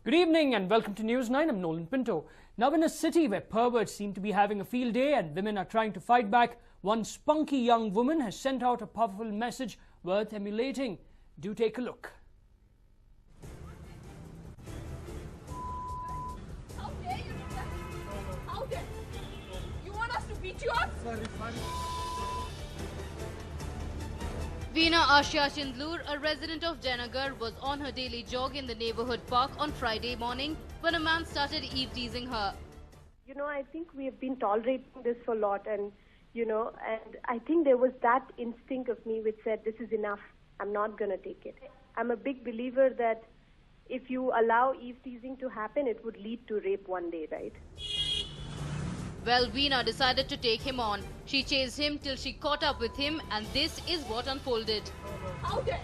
Good evening and welcome to News 9. I'm Nolan Pinto. Now, in a city where perverts seem to be having a field day and women are trying to fight back, one spunky young woman has sent out a powerful message worth emulating. Do take a look. How dare you do that? How dare you want us to beat you up? Sorry. Veena Ashya Chindlur, a resident of Jayanagar, was on her daily jog in the neighborhood park on Friday morning when a man started eve-teasing her. I think we have been tolerating this for a lot and I think there was that instinct of me which said, this is enough, I'm not going to take it. I'm a big believer that if you allow eve-teasing to happen, it would lead to rape one day, right? Well, Veena decided to take him on. She chased him till she caught up with him, and this is what unfolded. How dare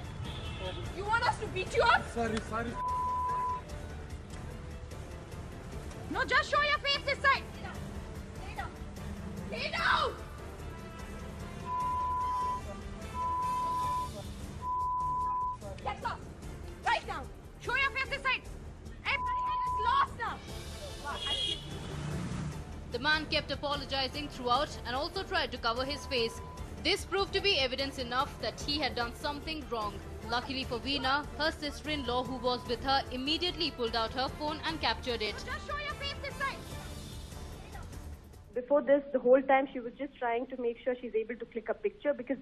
you want us to beat you up? Sorry. No, just show your face this side. Lay down. Lay down. Get up. Right now. Show your face this side. Everything is lost now. The man kept apologizing throughout and also tried to cover his face. This proved to be evidence enough that he had done something wrong. Luckily for Veena, her sister-in-law who was with her immediately pulled out her phone and captured it. Just show your face this side. Before this, the whole time she was just trying to make sure she's able to click a picture because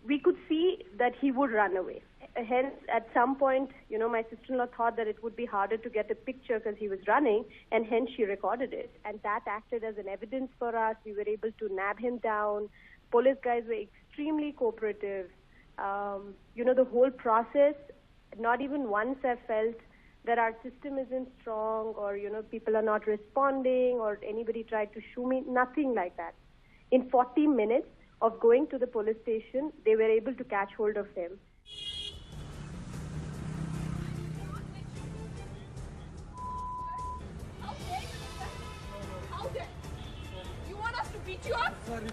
we could see that he would run away. Hence, at some point, my sister-in-law thought that it would be harder to get a picture because he was running, and hence she recorded it. And that acted as an evidence for us. We were able to nab him down. Police guys were extremely cooperative. The whole process, not even once I felt that our system isn't strong or, people are not responding or anybody tried to shoo me, nothing like that. In 40 minutes of going to the police station, they were able to catch hold of him. How dare you do that? How dare you want us to beat you up? Sorry.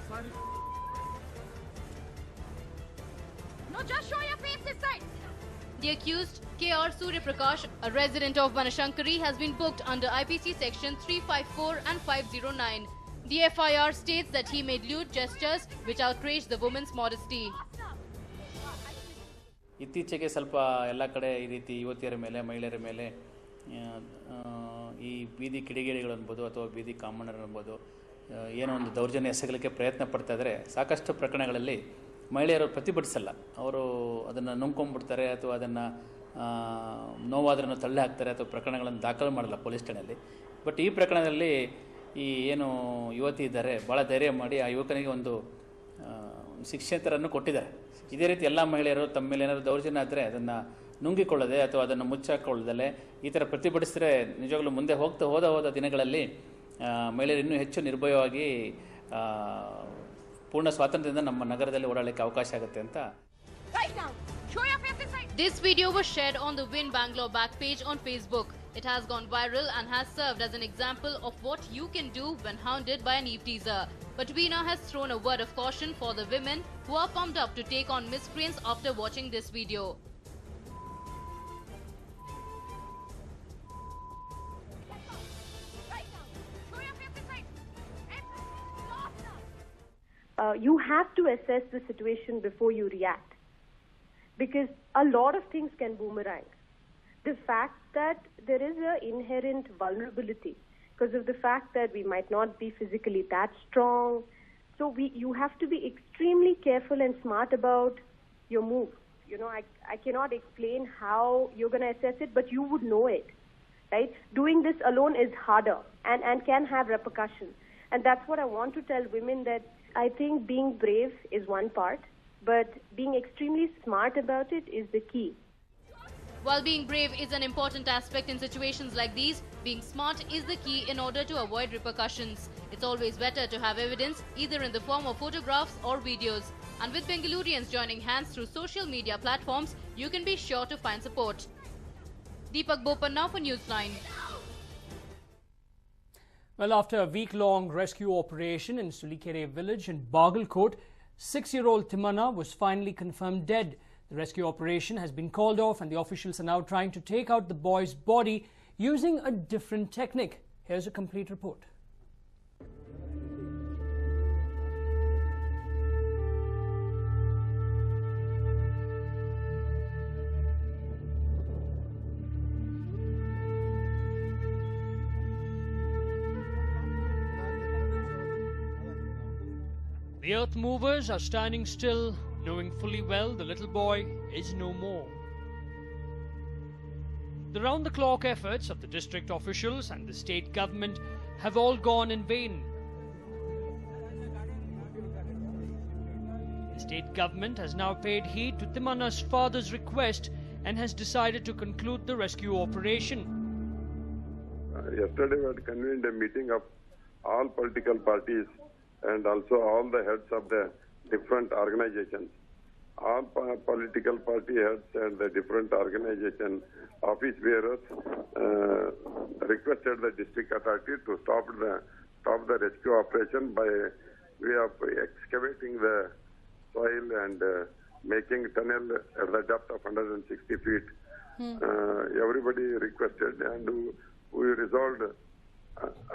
No, just show your face this side. The accused, K.R. Surya Prakash, a resident of Banashankari, has been booked under IPC section 354 and 509. The FIR states that he made lewd gestures which outraged the woman's modesty. ಇತ್ತೀಚೆಗೆ ಸ್ವಲ್ಪ ಎಲ್ಲ ಕಡೆ ಈ ರೀತಿ ಯುವತಿಯರ ಮೇಲೆ ಮಹಿಳೆಯರ ಮೇಲೆ ಈ ಬೀದಿ ಕಿಡಿಗೇಡಿಗಳು ಅನ್ಬೋದು ಅಥವಾ ಬೀದಿ ಕಾಮಣ್ಣರು ಅನ್ಬೋದು ಏನೋ ಒಂದು ದೌರ್ಜನ್ಯ ಎಸಗಲಿಕ್ಕೆ ಪ್ರಯತ್ನ ಪಡ್ತಾ ಇದ್ದರೆ ಸಾಕಷ್ಟು ಪ್ರಕರಣಗಳಲ್ಲಿ ಮಹಿಳೆಯರು ಪ್ರತಿಭಟಿಸಲ್ಲ. ಅವರು ಅದನ್ನು ನುಂಗ್ಕೊಂಡ್ಬಿಡ್ತಾರೆ ಅಥವಾ ಅದನ್ನು ನೋವಾದ್ರನ್ನು ತಳ್ಳಿ ಹಾಕ್ತಾರೆ ಅಥವಾ ಪ್ರಕರಣಗಳನ್ನು ದಾಖಲು ಮಾಡಲ್ಲ ಪೊಲೀಸ್ ಠಾಣೆಯಲ್ಲಿ. ಬಟ್ ಈ ಪ್ರಕರಣದಲ್ಲಿ ಈ ಏನು ಯುವತಿ ಇದ್ದಾರೆ ಭಾಳ ಧೈರ್ಯ ಮಾಡಿ ಆ ಯುವಕನಿಗೆ ಒಂದು ಶಿಕ್ಷೆತರನ್ನು ಕೊಟ್ಟಿದ್ದಾರೆ. ಇದೇ ರೀತಿ ಎಲ್ಲ ಮಹಿಳೆಯರು ತಮ್ಮ ಮೇಲೆ ಏನಾದರೂ ದೌರ್ಜನ್ಯ ಆದರೆ ಅದನ್ನು ನುಂಗಿಕೊಳ್ಳದೆ ಅಥವಾ ಅದನ್ನು ಮುಚ್ಚಾಕೊಳ್ಳದಲ್ಲೇ ಈ ಥರ ಪ್ರತಿಭಟಿಸಿದ್ರೆ ನಿಜವಾಗ್ಲೂ ಮುಂದೆ ಹೋದ ದಿನಗಳಲ್ಲಿ ಮಹಿಳೆಯರು ಇನ್ನೂ ಹೆಚ್ಚು ನಿರ್ಭಯವಾಗಿ ಪೂರ್ಣ ಸ್ವಾತಂತ್ರ್ಯದಿಂದ ನಮ್ಮ ನಗರದಲ್ಲಿ ಓಡಾಡಲಿಕ್ಕೆ ಅವಕಾಶ ಆಗುತ್ತೆ ಅಂತ. This video was shared on the Win Bangalore back page on Facebook. It has gone viral and has served as an example of what you can do when hounded by an eve-teaser. But Veena has thrown a word of caution for the women who are pumped up to take on miscreants after watching this video. You have to assess the situation before you react, because a lot of things can boomerang. The fact that there is an inherent vulnerability because of the fact that we might not be physically that strong, so you have to be extremely careful and smart about your move. I cannot explain how you're going to assess it, but you would know it, right? Doing this alone is harder and can have repercussions, and that's what I want to tell women, that I think being brave is one part, but being extremely smart about it is the key. While being brave is an important aspect in situations like these, being smart is the key in order to avoid repercussions. It's always better to have evidence, either in the form of photographs or videos. And with Bengalurians joining hands through social media platforms, you can be sure to find support. Deepak Bopanna for News9. Well, after a week-long rescue operation in Sulikere village in Bagalkot, 6-year-old Timana was finally confirmed dead. The rescue operation has been called off and the officials are now trying to take out the boy's body using a different technique. Here's a complete report. The earth movers are standing still, knowing fully well the little boy is no more. The round-the-clock efforts of the district officials and the state government have all gone in vain. The state government has now paid heed to Timana's father's request and has decided to conclude the rescue operation. Yesterday we had convened a meeting of all political parties and also all the heads of the different organizations. All political party heads and the different organization office bearers requested the district authority to stop the rescue operation by way of excavating the soil and making tunnel at the depth of 160 feet. Everybody requested, and we resolved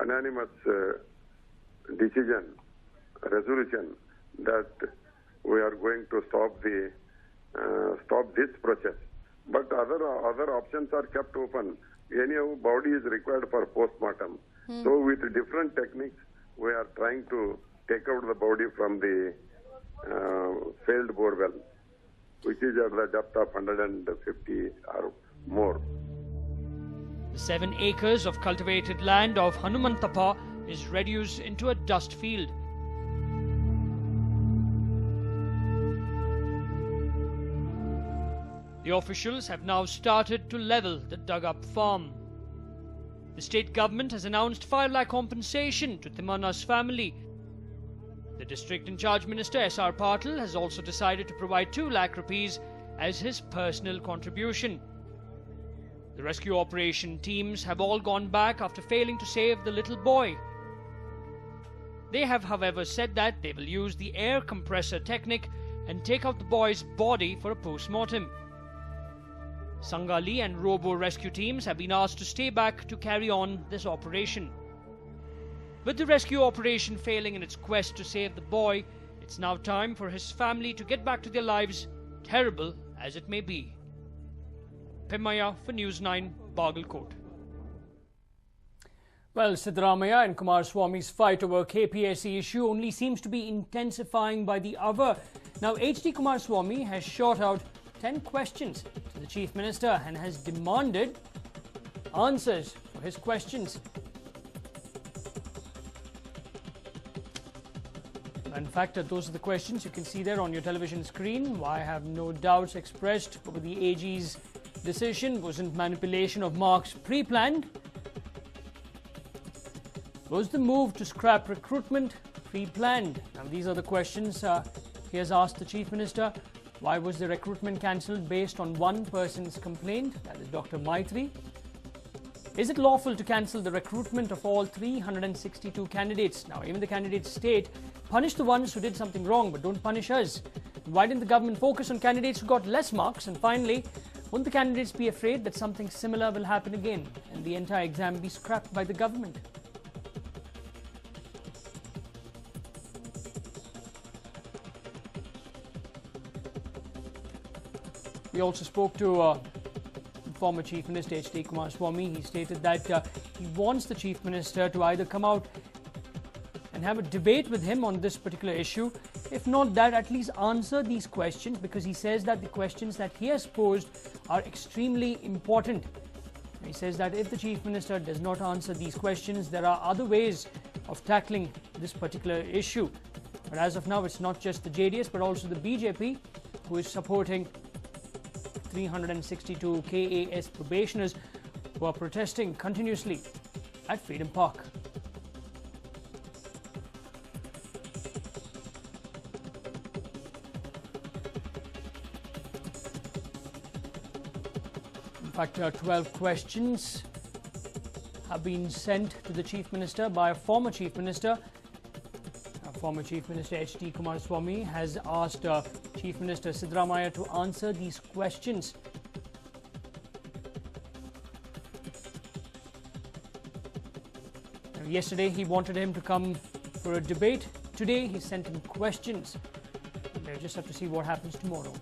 unanimous resolution that we are going to stop this process. But other options are kept open. Any body is required for post-mortem. So with different techniques, we are trying to take out the body from the failed borewell, which is at the depth of 150 or more. The 7 acres of cultivated land of Hanumantappa is reduced into a dust field. The officials have now started to level the dug-up farm. The state government has announced 5 lakh compensation to Timana's family. The district in charge minister S.R. Patil has also decided to provide 2 lakh rupees as his personal contribution. The rescue operation teams have all gone back after failing to save the little boy. They have, however, said that they will use the air compressor technique and take out the boy's body for a post-mortem. Sangali and Robo rescue teams have been asked to stay back to carry on this operation. With the rescue operation failing in its quest to save the boy, it's now time for his family to get back to their lives, terrible as it may be. Pimaya for News9, Bagalkot. Well, Siddaramaiah and Kumaraswamy's fight over KPSC issue only seems to be intensifying by the hour. Now, H.D. Kumaraswamy has shot out 10 questions to the Chief Minister and has demanded answers for his questions. In fact, those are the questions you can see there on your television screen. I have no doubts expressed over the AG's decision. Wasn't manipulation of marks pre-planned? Was the move to scrap recruitment pre-planned? Now, these are the questions he has asked the Chief Minister. Why was the recruitment cancelled based on one person's complaint, that is Dr. Maitri? Is it lawful to cancel the recruitment of all 362 candidates? Now, even the candidates state, punish the ones who did something wrong, but don't punish us. Why didn't the government focus on candidates who got less marks? And finally, won't the candidates be afraid that something similar will happen again and the entire exam be scrapped by the government? We also spoke to former Chief Minister H.D. Kumaraswamy. He stated that he wants the Chief Minister to either come out and have a debate with him on this particular issue. If not that, at least answer these questions, because he says that the questions that he has posed are extremely important. He says that if the Chief Minister does not answer these questions, there are other ways of tackling this particular issue. But as of now, it's not just the JDS but also the BJP who is supporting 362 KAS probationers who are protesting continuously at Freedom Park. In fact, 12 questions have been sent to the Chief Minister by a former Chief Minister. Former Chief Minister H.D. Kumaraswamy has asked Chief Minister Siddaramaiah to answer these questions. Yesterday, he wanted him to come for a debate. Today, he sent him questions. We'll just have to see what happens tomorrow.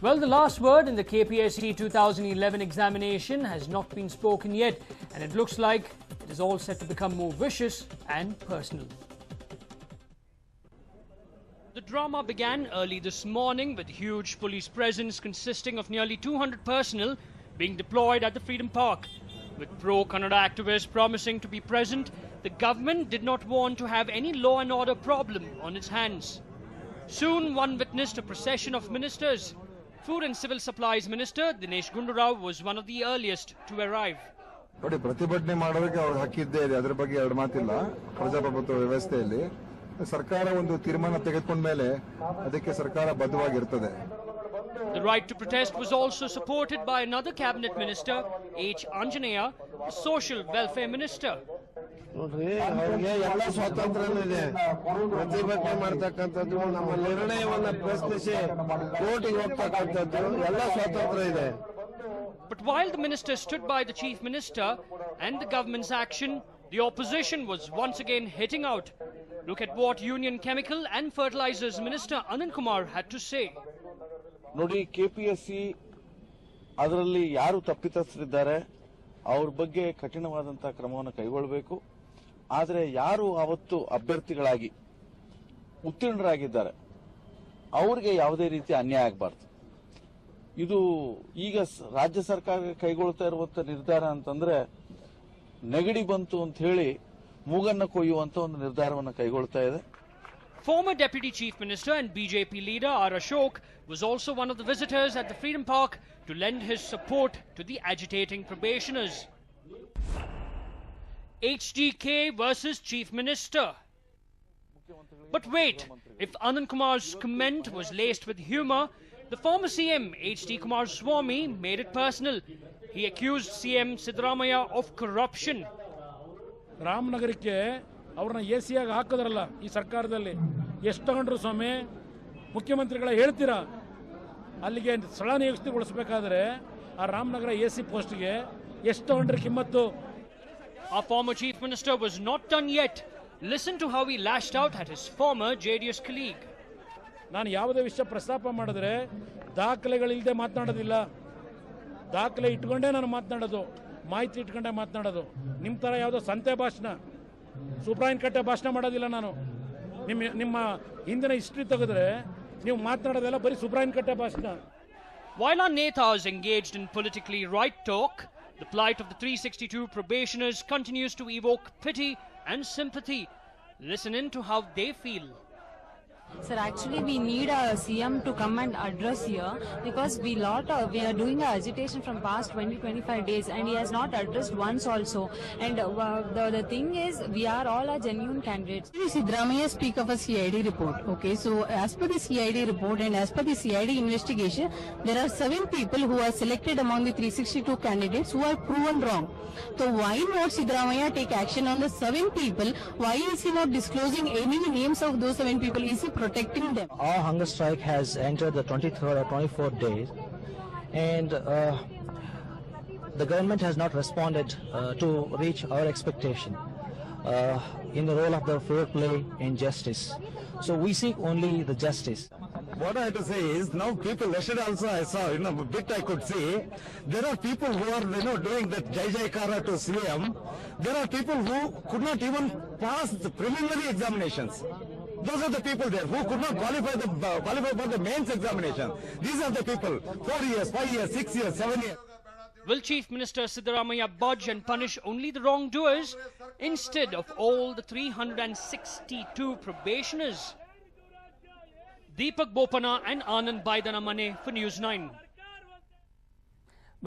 Well, the last word in the KPSC 2011 examination has not been spoken yet, and it looks like it is all set to become more vicious and personal. The drama began early this morning with huge police presence consisting of nearly 200 personnel being deployed at the Freedom Park. With pro-Kannada activists promising to be present, the government did not want to have any law and order problem on its hands. Soon, one witnessed a procession of ministers. Food and Civil Supplies Minister Dinesh Gundurao was one of the earliest to arrive. ನೋಡಿ, ಪ್ರತಿಭಟನೆ ಮಾಡೋದಕ್ಕೆ ಅವ್ರು ಹಕ್ಕಿದ್ದೇ ಇದೆ, ಅದರ ಬಗ್ಗೆ ಎರಡು ಮಾತಿಲ್ಲ. ಪ್ರಜಾಪ್ರಭುತ್ವ ವ್ಯವಸ್ಥೆಯಲ್ಲಿ ಸರ್ಕಾರ ಒಂದು ತೀರ್ಮಾನ ತೆಗೆದುಕೊಂಡ ಮೇಲೆ ಅದಕ್ಕೆ ಸರ್ಕಾರ ಬದ್ಧವಾಗಿರುತ್ತದೆ. The right to protest was also supported by another cabinet minister, H. Anjaneya, the social welfare minister. ನೋಡ್ರಿ, ಅವ್ರಿಗೆ ಎಲ್ಲ ಸ್ವಾತಂತ್ರ್ಯ ಇದೆ. ಪ್ರತಿಭಟನೆ ಮಾಡ್ತಕ್ಕಂಥದ್ದು, ನಮ್ಮ ನಿರ್ಣಯವನ್ನ ಪ್ರಶ್ನಿಸಿ ಕೋರ್ಟಿಗೆ ಹೋಗ್ತಕ್ಕಂಥದ್ದು ಎಲ್ಲ ಸ್ವಾತಂತ್ರ್ಯ ಇದೆ. But while the minister stood by the chief minister and the government's action, the opposition was once again hitting out. Look at what Union Chemical and Fertilizers Minister Anand Kumar had to say. ನೋಡಿ, KPSC ಅದರಲ್ಲಿ ಯಾರು ತಪ್ಪಿತಸ್ಥರಿದ್ದಾರೆ ಅವ್ರ ಬಗ್ಗೆ ಕಠಿಣವಾದಂತಹ ಕ್ರಮವನ್ನು ಕೈಗೊಳ್ಳಬೇಕು. ಆದರೆ ಯಾರು ಅವತ್ತು ಅಭ್ಯರ್ಥಿಗಳಾಗಿ ಉತ್ತೀರ್ಣರಾಗಿದ್ದಾರೆ ಅವರಿಗೆ ಯಾವುದೇ ರೀತಿ ಅನ್ಯಾಯ ಆಗಬಾರ್ದು. ಇದು ಈಗ ರಾಜ್ಯ ಸರ್ಕಾರ ಕೈಗೊಳ್ತಾ ಇರುವಂತ ನಿರ್ಧಾರ ಅಂತಂದ್ರೆ ನೆಗಡಿ ಬಂತು ಅಂತ ಹೇಳಿ ಮೂಗನ್ನ ಕೊಯ್ಯುವಂತ ಒಂದು ನಿರ್ಧಾರವನ್ನು ಕೈಗೊಳ್ತಾ ಇದೆ. Former Deputy Chief Minister and BJP leader R. Ashok was also one of the visitors at the Freedom Park to lend his support to the agitating probationers. HDK versus Chief Minister. But wait, if Anand Kumar's comment was laced with humor, the former CM HD Kumaraswamy made it personal. He accused CM Siddaramaiah of corruption. ರಾಮನಗರಕ್ಕೆ ಅವ್ರನ್ನ ಎಸಿಯಾಗಿ ಹಾಕಿದ್ರಲ್ಲ ಈ ಸರ್ಕಾರದಲ್ಲಿ, ಎಷ್ಟು ತಗೊಂಡ್ರು ಸ್ವಾಮಿ? ಮುಖ್ಯಮಂತ್ರಿಗಳ ಹೇಳ್ತೀರಾ? ಅಲ್ಲಿಗೆ ಸ್ಥಳ ನಿಯುಕ್ತಿಗೊಳಿಸಬೇಕಾದ್ರೆ ಆ ರಾಮನಗರ ಎಸಿ ಪೋಸ್ಟ್ಗೆ ಎಷ್ಟು ತಗೊಂಡ್ರೆ ಕಿಮ್ಮತ್ತು? Our former chief minister was not done yet. Listen to how he lashed out at his former JDS colleague. ನಾನು ಯಾವುದೇ ವಿಷಯ ಪ್ರಸ್ತಾಪ ಮಾಡಿದ್ರೆ ದಾಖಲೆಗಳಿಲ್ಲದೆ ಮಾತನಾಡೋದಿಲ್ಲ. ದಾಖಲೆ ಇಟ್ಕೊಂಡೇ ನಾನು ಮಾತನಾಡೋದು, ಮಾಹಿತಿ ಇಟ್ಕೊಂಡೇ ಮಾತನಾಡೋದು. ನಿಮ್ಮ ಥರ ಯಾವುದೋ ಸಂತೆ ಭಾಷಣ, ಸುಬ್ರಾಯನ್ ಕಟ್ಟೆ ಭಾಷಣ ಮಾಡೋದಿಲ್ಲ ನಾನು. ನಿಮ್ಮ ಹಿಂದಿನ ಹಿಸ್ಟ್ರಿ ತೆಗೆದ್ರೆ ನೀವು ಮಾತನಾಡೋದೆಲ್ಲ ಬರೀ ಸುಬ್ರಾಯನ್ ಕಟ್ಟೆ ಭಾಷಣ. While our netas engaged in politically right talk, the plight of the 362 probationers continues to evoke pity and sympathy. Listen in to how they feel. Sir, actually we need a CM to come and address here because we are doing a agitation from past 20-25 days and he has not addressed once also. And the thing is, we are all a genuine candidates. Siddaramaiah speak of a CID report. Okay, so as per the CID report and as per the CID investigation, there are 7 people who are selected among the 362 candidates who are proven wrong. So why not Siddaramaiah take action on the 7 people? Why is he not disclosing any names of those 7 people? Is he protecting them? Our hunger strike has entered the 23rd or 24th days, and the government has not responded to reach our expectation in the role of the fair play and justice. So we seek only the justice. What I have to say is, now people, yesterday also I saw, a bit I could see, there are people who are, doing that Jai Jaikara to CM. There are people who could not even pass the preliminary examinations. Those are the people there who could not qualify for the mains examination. These are the people, 4 years, 5 years, 6 years, 7 years. Will Chief Minister Siddaramaiah budge and punish only the wrongdoers instead of all the 362 probationers? Deepak Bopana and Anand Baidanamane for News 9.